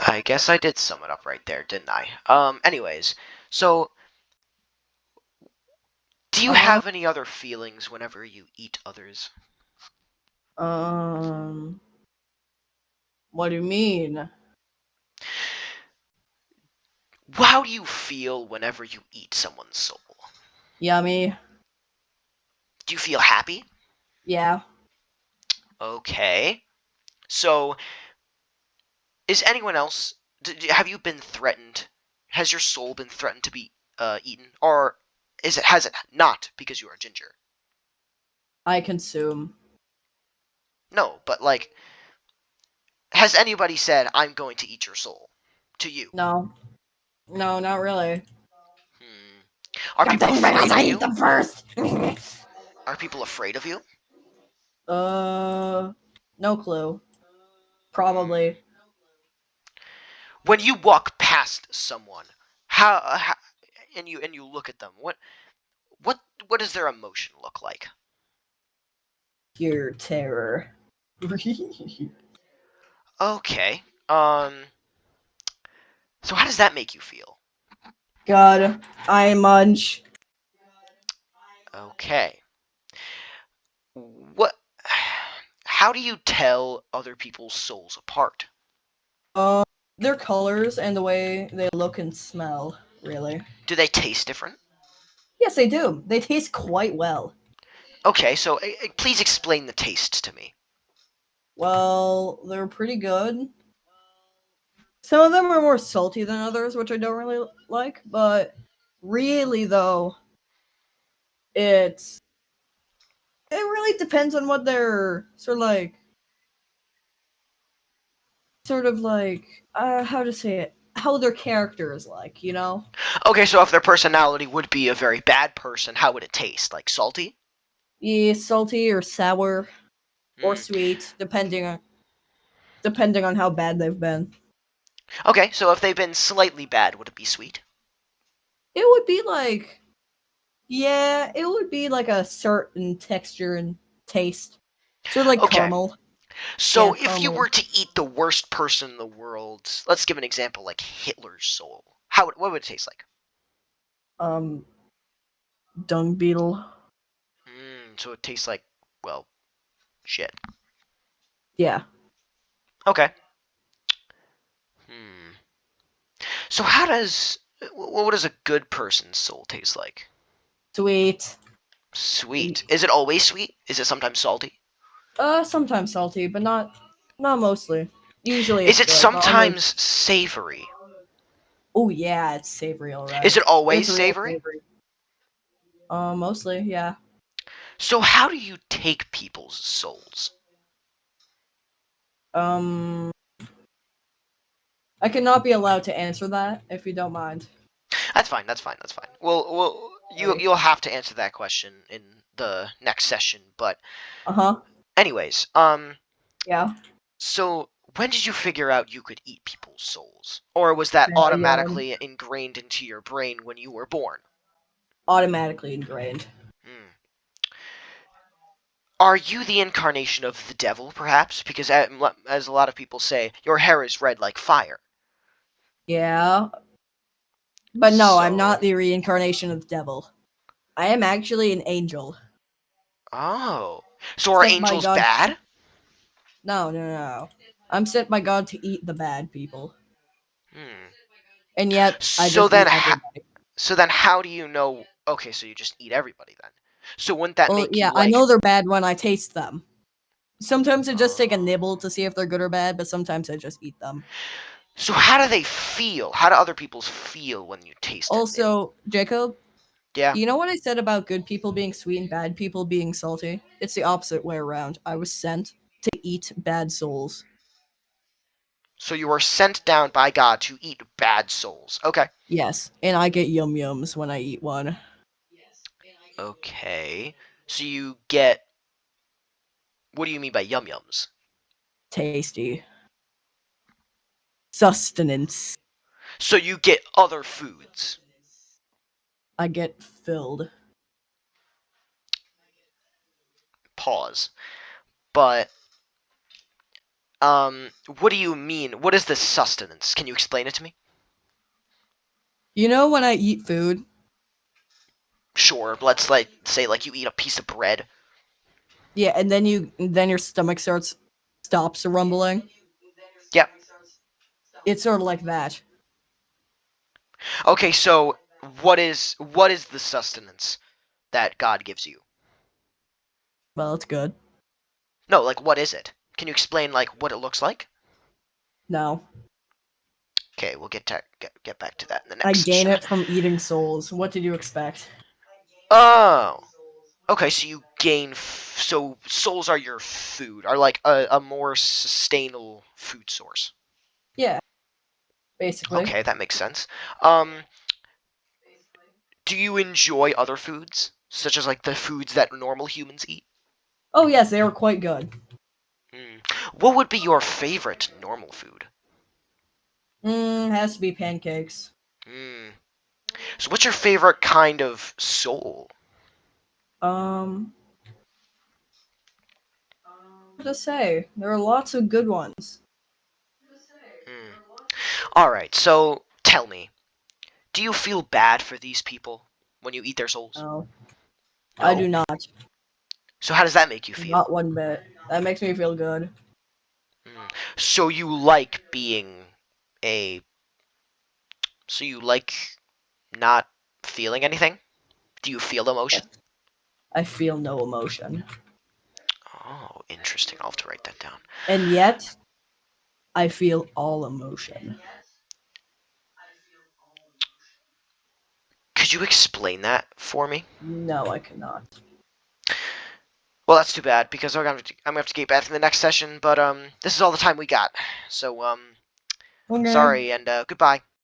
I guess I did sum it up right there, didn't I? Anyways, so do you Uh-huh. have any other feelings whenever you eat others? Um, what do you mean? How do you feel whenever you eat someone's soul? Yummy. Do you feel happy? Yeah. Okay. So, is anyone else? Have you been threatened? Has your soul been threatened to be eaten, or has it not because you are ginger? I consume. No, but like, has anybody said, "I'm going to eat your soul," to you? No. No, not really. Hmm. Are Good people thing because afraid of I eat you? them first. Are people afraid of you? uh, no clue. Hmm. Probably. When you walk past someone, how and you look at them, what what does their emotion look like? Pure terror. Okay. So how does that make you feel? God, I munch. Okay. What? How do you tell other people's souls apart? Uh, their colors and the way they look and smell, really. Do they taste different? Yes, they do. They taste quite well. Okay, so please explain the taste to me. Well, they're pretty good. Some of them are more salty than others, which I don't really like, but really though, it's it really depends on what they're how to say it, how their character is like, you know? Okay, so if their personality would be a very bad person, how would it taste? Like salty? Yeah, salty or sour or Hmm. sweet, depending on how bad they've been. Okay, so if they've been slightly bad, would it be sweet? It would be like yeah, it would be like a certain texture and taste. Sort of like Okay, caramel. so Yeah, if you caramel. were to eat the worst person in the world, let's give an example like Hitler's soul. What would it taste like? Um dung beetle. So it tastes like, well, shit. Yeah. Okay. Hmm. So how does what does a good person's soul taste like? Sweet. Sweet. Is it always sweet? Is it sometimes salty? Sometimes salty, but not mostly. Usually Is it's it good, but almost. sometimes savory? Oh yeah, it's savory, all Is right. it always It's real savory? savory. Mostly, yeah. So how do you take people's souls? Um, I cannot be allowed to answer that if you don't mind. That's fine. That's fine. That's fine. Well, Sorry. you'll have to answer that question in the next session. But Uh huh. anyways, Yeah. so when did you figure out you could eat people's souls, or was that Very young. automatically ingrained into your brain when you were born? Automatically ingrained. Hmm. Are you the incarnation of the devil, perhaps? Because as a lot of people say, your hair is red like fire. Yeah. But no, I'm not So, the reincarnation of the devil. I am actually an angel. oh, so are Sent by angels God. bad? No, no, no. I'm sent by God to eat the bad people. Hmm. And yet, I So just then, eat everybody. how do you know? Okay, so you just eat everybody then. So wouldn't that Well, make yeah, you I like? know they're bad when I taste them. Sometimes I just take a Oh. nibble to see if they're good or bad, but sometimes I just eat them. So how do they feel? How do other people feel when you taste it? Also, Jacob, Yeah. you know what I said about good people being sweet and bad people being salty? It's the opposite way around. I was sent to eat bad souls. So you were sent down by God to eat bad souls. Okay. Yes, and I get yum yums when I eat one. Okay. So you get. What do you mean by yum yums? Tasty. Sustenance. So you get other foods. I get filled. Pause. But What do you mean? What is this sustenance? Can you explain it to me? You know when I eat food? Sure. Let's like say like you eat a piece of bread. Yeah, and then your stomach stops rumbling. Yep. It's sort of like that. Okay, so what is the sustenance that God gives you? Well, it's good. No, like what is it? Can you explain like what it looks like? No. Okay, we'll get back to that in the I next gain section. it from eating souls. What did you expect? Oh. Okay, so you gain so souls are your food, are like a more sustainable food source. Yeah, basically. Okay, that makes sense. Um, do you enjoy other foods, such as like the foods that normal humans eat? Oh yes, they were quite good. Mm. What would be your favorite normal food? Has to be pancakes. Mm. So what's your favorite kind of soul? Um, what to say? There are lots of good ones. Mm. All right, so tell me, do you feel bad for these people when you eat their souls? No, I do No? not. So how does that make you feel? Not one bit. That makes me feel good. Mm. So you like being a so you like not feeling anything? Do you feel Yes. emotion? I feel no emotion. Oh, interesting. I'll have to write that down. And yet, I feel all emotion. Could you explain that for me? No, I cannot. Well, that's too bad because I'm gonna have to get back to the next session. But this is all the time we got. So Okay. sorry and goodbye.